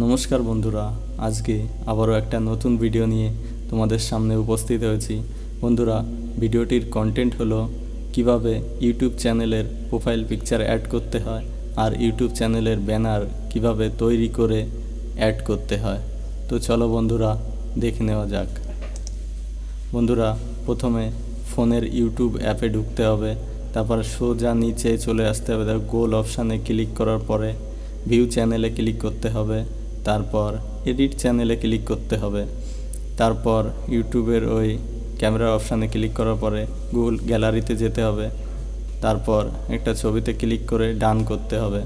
নমস্কার বন্ধুরা, আজকে আবারও একটা নতুন ভিডিও নিয়ে তোমাদের সামনে উপস্থিত হয়েছি। বন্ধুরা, ভিডিওটির কন্টেন্ট হলো কিভাবে ইউটিউব চ্যানেলের প্রোফাইল পিকচার অ্যাড করতে হয় আর ইউটিউব চ্যানেলের ব্যানার কিভাবে তৈরি করে অ্যাড করতে হয়। তো চলো বন্ধুরা, দেখে নেওয়া যাক। বন্ধুরা, প্রথমে ফোনের ইউটিউব অ্যাপে ঢুকতে হবে, তারপর সোজা নিচে চলে আসতে হবে। দেখো, গোল অপশানে ক্লিক করার পরে ভিউ চ্যানেলে ক্লিক করতে হবে, তারপর এডিট চ্যানেলে ক্লিক করতে হবে, তারপর ইউটিউবের ওই ক্যামেরা অপশানে ক্লিক করার পরে গুগল গ্যালারিতে যেতে হবে, তারপর একটা ছবিতে ক্লিক করে ডান করতে হবে,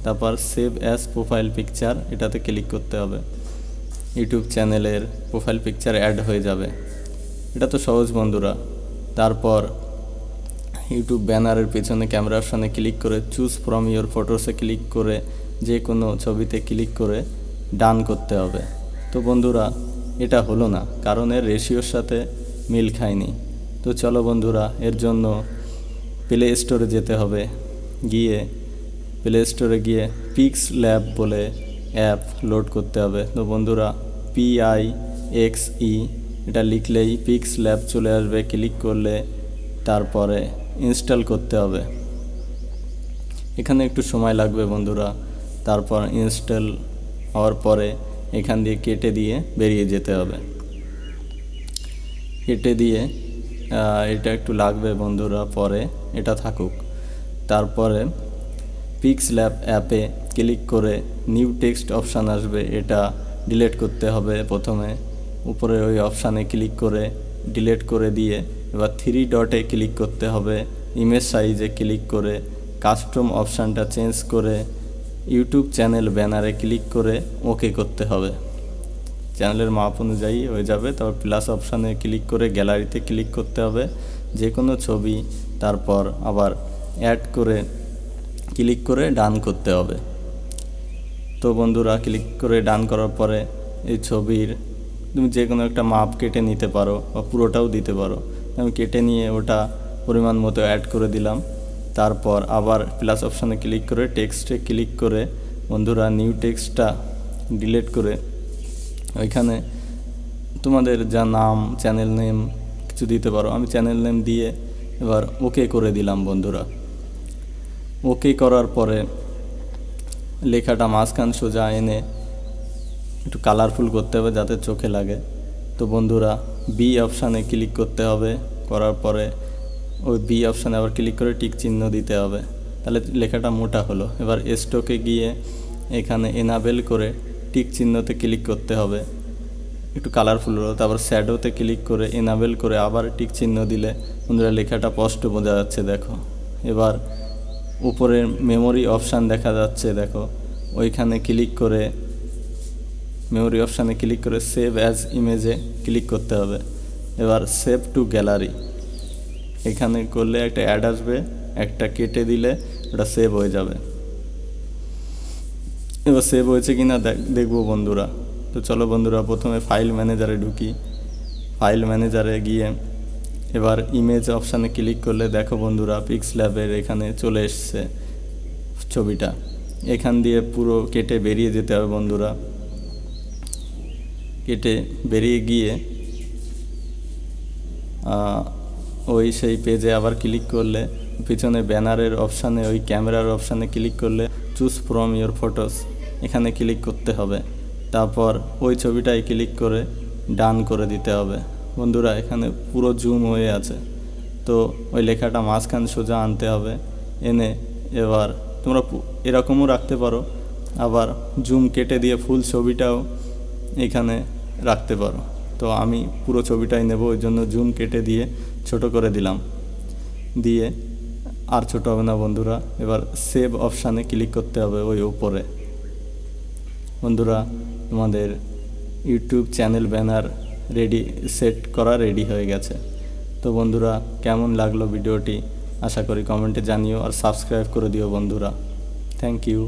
তারপর সেভ অ্যাজ প্রোফাইল পিকচার এটাতে ক্লিক করতে হবে। ইউটিউব চ্যানেলের প্রোফাইল পিকচার অ্যাড হয়ে যাবে। এটা তো সহজ বন্ধুরা। তারপর ইউটিউব ব্যানারের পেছনে ক্যামেরা অপশানে ক্লিক করে চুজ ফ্রম ইয়োর ফটোসে ক্লিক করে যে কোনো ছবিতে ক্লিক করে ডান করতে হবে। তো বন্ধুরা, এটা হলো না, কারণ এর রেশিওর সাথে মিল খায়নি। তো চলো বন্ধুরা, এর জন্য প্লে স্টোরে যেতে হবে। গিয়ে প্লে স্টোরে গিয়ে পিক্স ল্যাব বলে অ্যাপ লোড করতে হবে। তো বন্ধুরা, PIXE এটা লিখলেই পিক্স ল্যাব চলে আসবে। ক্লিক করলে তারপরে ইনস্টল করতে হবে। এখানে একটু সময় লাগবে বন্ধুরা। তারপর ইনস্টল হওয়ার পরে এখান দিয়ে কেটে দিয়ে বেরিয়ে যেতে হবে। কেটে দিয়ে এটা একটু লাগবে বন্ধুরা, পরে এটা থাকুক। তারপরে পিক্স ল্যাব অ্যাপে ক্লিক করে নিউ টেক্সট অপশান আসবে, এটা ডিলিট করতে হবে। প্রথমে উপরে ওই অপশানে ক্লিক করে ডিলিট করে দিয়ে এবার 3 ডটে ক্লিক করতে হবে। ইমেজ সাইজে ক্লিক করে কাস্টম অপশানটা চেঞ্জ করে ইউটিউব চ্যানেল ব্যানারে ক্লিক করে ওকে করতে হবে। চ্যানেলের মাপ অনুযায়ী হয়ে যাবে। তারপর প্লাস অপশানে ক্লিক করে গ্যালারিতে ক্লিক করতে হবে যে কোনো ছবি, তারপর আবার অ্যাড করে ক্লিক করে ডান করতে হবে। তো বন্ধুরা, ক্লিক করে ডান করার পরে এই ছবির তুমি যে কোনো একটা মাপ কেটে নিতে পারো বা পুরোটাও দিতে পারো। আমি কেটে নিয়ে ওটা পরিমাণ মতো অ্যাড করে দিলাম। তারপর আবার প্লাস অপশানে ক্লিক করে টেক্সটে ক্লিক করে বন্ধুরা নিউ টেক্সটটা ডিলিট করে ওইখানে তোমাদের যা নাম, চ্যানেল নেম কিছু দিতে পারো। আমি চ্যানেল নেম দিয়ে এবার ওকে করে দিলাম বন্ধুরা। ওকে করার পরে লেখাটা মাঝখান সোজা এনে একটু কালারফুল করতে হবে যাতে চোখে লাগে। তো বন্ধুরা, বি অপশানে ক্লিক করতে হবে। করার পরে ওই বি অপশানে আবার ক্লিক করে টিক চিহ্ন দিতে হবে, তাহলে লেখাটা মোটা হলো। এবার স্টকে গিয়ে এখানে এনাবেল করে টিক চিহ্নতে ক্লিক করতে হবে, একটু কালারফুল হলো। তারপর শ্যাডোতে ক্লিক করে এনাবেল করে আবার টিক চিহ্ন দিলে বন্ধুরা লেখাটা স্পষ্ট বোঝা যাচ্ছে। দেখো, এবার উপরে মেমোরি অপশান দেখা যাচ্ছে, দেখো ওইখানে ক্লিক করে মেমোরি অপশানে ক্লিক করে সেভ অ্যাজ ইমেজে ক্লিক করতে হবে। এবার সেভ টু গ্যালারি এখানে করলে একটা অ্যাড আসবে, একটা কেটে দিলে ওটা সেভ হয়ে যাবে। এবার সেভ হয়েছে কিনা দেখবো বন্ধুরা। তো চলো বন্ধুরা, প্রথমে ফাইল ম্যানেজারে ঢুকি। ফাইল ম্যানেজারে গিয়ে এবার ইমেজ অপশানে ক্লিক করলে দেখো বন্ধুরা, পিক্স ল্যাবের এখানে চলে এসছে ছবিটা। এখান দিয়ে পুরো কেটে বেরিয়ে যেতে হবে বন্ধুরা। কেটে বেরিয়ে গিয়ে ওই সেই পেজে আবার ক্লিক করলে পিছনে ব্যানারের অপশানে ওই ক্যামেরার অপশানে ক্লিক করলে চুজ ফ্রম ইয়োর ফটোস এখানে ক্লিক করতে হবে। তারপর ওই ছবিটায় ক্লিক করে ডান করে দিতে হবে বন্ধুরা। এখানে পুরো জুম হয়ে আছে, তো ওই লেখাটা মাঝখান সোজা আনতে হবে। এনে এবার তোমরা এরকমও রাখতে পারো, আবার জুম কেটে দিয়ে ফুল ছবিটাও এখানে রাখতে পারো। তো আমি পুরো ছবিটাই নেব, ওই জন্য জুম কেটে দিয়ে ছোট করে দিলাম। দিয়ে আর ছোট হবে না বন্ধুরা। এবার সেভ অপশানে ক্লিক করতে হবে ওই উপরে। বন্ধুরা, তোমাদের ইউটিউব চ্যানেল ব্যানার সেট করা রেডি হয়ে গেছে। তো বন্ধুরা, কেমন লাগলো ভিডিওটি আশা করি কমেন্টে জানিও, আর সাবস্ক্রাইব করে দিও বন্ধুরা। Thank you.